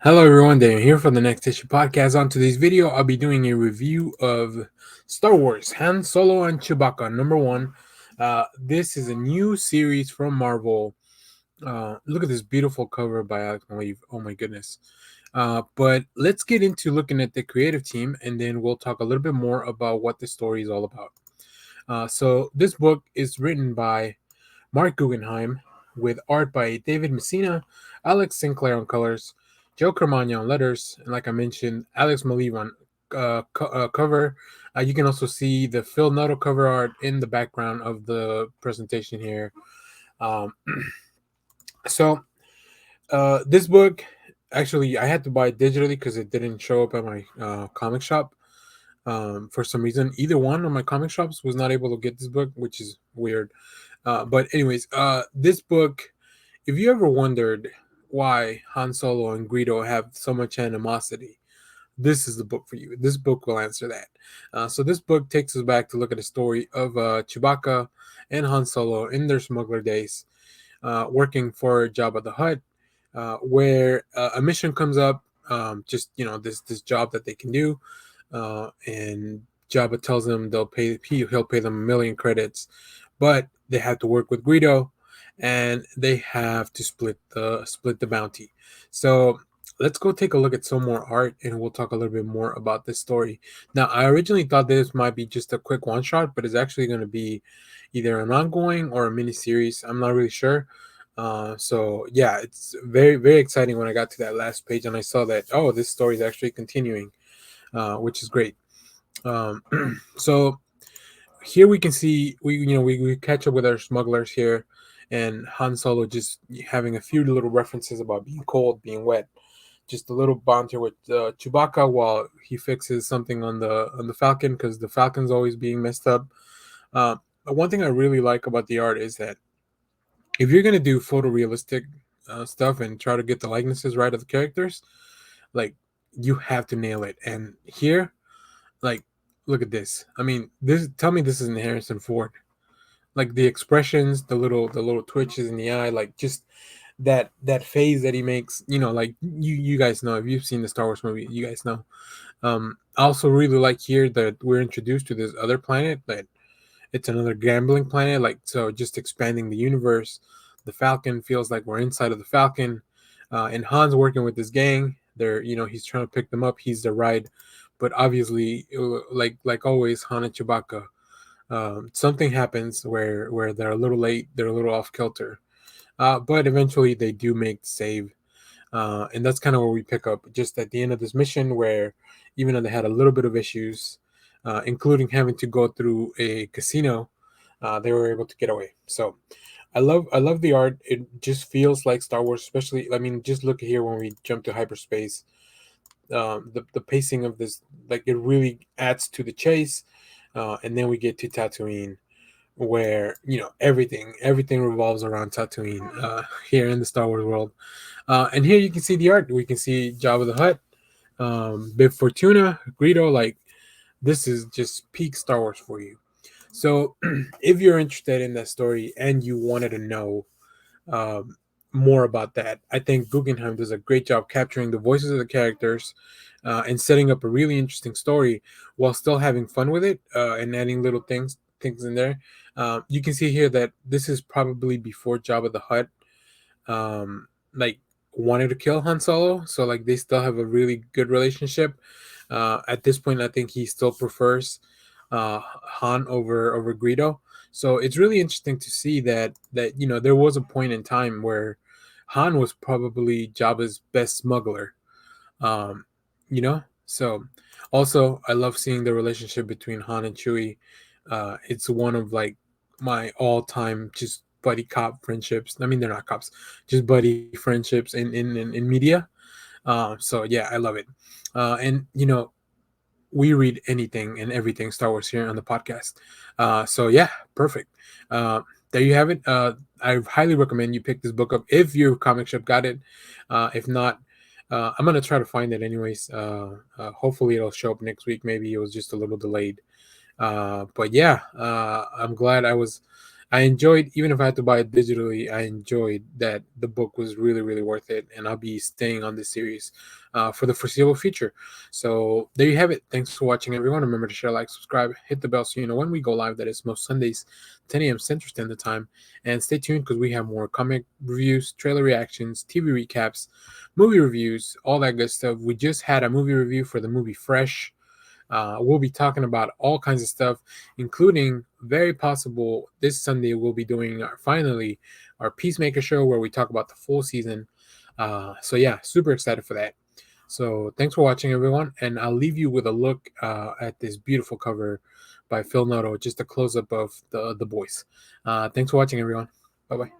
Hello everyone, Daniel here for the Next Issue Podcast. On today's video, I'll be doing a review of Star Wars, Han Solo and Chewbacca, number one. This is a new series from Marvel. Look at this beautiful cover by Alex Maleev. Oh my goodness. But let's get into looking at the creative team, and then we'll talk a little bit more about what the story is all about. So this book is written by Marc Guggenheim, with art by David Messina, Alex Sinclair on colors, Joe Caramagna on letters, and like I mentioned, Alex Maleev on cover. You can also see the Phil Noto cover art in the background of the presentation here. Um, so this book, actually, I had to buy it digitally because it didn't show up at my comic shop. For some reason, either one of my comic shops was not able to get this book, which is weird. But anyways, this book, if you ever wondered why Han Solo and Greedo have so much animosity, this is the book for you. This book will answer that. So this book takes us back to look at the story of Chewbacca and Han Solo in their smuggler days, working for Jabba the Hutt, where a mission comes up. Just this job that they can do, and Jabba tells them he'll pay them 1,000,000 credits, but they have to work with Greedo, and they have to split the bounty. So let's go take a look at some more art, and we'll talk a little bit more about this story. Now, I originally thought this might be just a quick one shot, but it's actually going to be either an ongoing or a mini series. I'm not really sure. So yeah, it's very very exciting when I got to that last page and I saw that, oh, this story is actually continuing, which is great. Um, so here we can see we catch up with our smugglers here, and Han Solo just having a few little references about being cold, being wet. Just a little banter with Chewbacca while he fixes something on the Falcon, because the Falcon's always being messed up. But one thing I really like about the art is that if you're gonna do photorealistic stuff and try to get the likenesses right of the characters, like, you have to nail it. And here, like, look at this. I mean, this. Tell me this isn't Harrison Ford. Like the expressions, the little twitches in the eye, like just that phase that he makes. Like you guys know, if you've seen the Star Wars movie, you guys know. I also really like here that we're introduced to this other planet, that it's another gambling planet. Like, so just expanding the universe. The Falcon feels like we're inside of the Falcon, and Han's working with this gang. He's trying to pick them up. He's the ride, but obviously, like always, Han and Chewbacca, something happens where they're a little late. They're a little off kilter, but eventually they do make the save, and that's kind of where we pick up just at the end of this mission, where even though they had a little bit of issues, including having to go through a casino, they were able to get away. So I love the art. It just feels like Star Wars, especially. I mean, just look here when we jump to hyperspace. The pacing of this, like, it really adds to the chase, and then we get to Tatooine, where everything revolves around Tatooine, here in the Star Wars world. And here you can see the art. We can see Jabba the Hutt, Bib Fortuna, Greedo. Like, this is just peak Star Wars for you. So if you're interested in that story and you wanted to know um, more about that, I think Guggenheim does a great job capturing the voices of the characters, and setting up a really interesting story while still having fun with it, and adding little things in there. You can see here that this is probably before Jabba the Hutt, like, wanted to kill Han Solo, so like they still have a really good relationship. At this point, I think he still prefers Han over Greedo. So it's really interesting to see that there was a point in time where Han was probably Jabba's best smuggler. Um, so also I love seeing the relationship between Han and Chewie. It's one of, like, my all-time just buddy cop friendships. I mean, they're not cops, just buddy friendships in media. So yeah, I love it. And we read anything and everything Star Wars here on the podcast. So yeah, perfect. There you have it. I highly recommend you pick this book up if your comic shop got it. If not, I'm gonna try to find it anyways. Hopefully it'll show up next week. Maybe it was just a little delayed. But yeah, I'm glad I was I enjoyed, even if I had to buy it digitally, I enjoyed that the book was really, really worth it. And I'll be staying on this series for the foreseeable future. So there you have it. Thanks for watching, everyone. Remember to share, like, subscribe, hit the bell so you know when we go live. That is most Sundays, 10 a.m. Central Standard Time. And stay tuned because we have more comic reviews, trailer reactions, TV recaps, movie reviews, all that good stuff. We just had a movie review for the movie Fresh. We'll be talking about all kinds of stuff, including very possible this Sunday we'll be doing finally our Peacemaker show where we talk about the full season. So yeah, super excited for that. So thanks for watching, everyone, and I'll leave you with a look at this beautiful cover by Phil Noto, just a close up of the boys. Thanks for watching, everyone. Bye bye.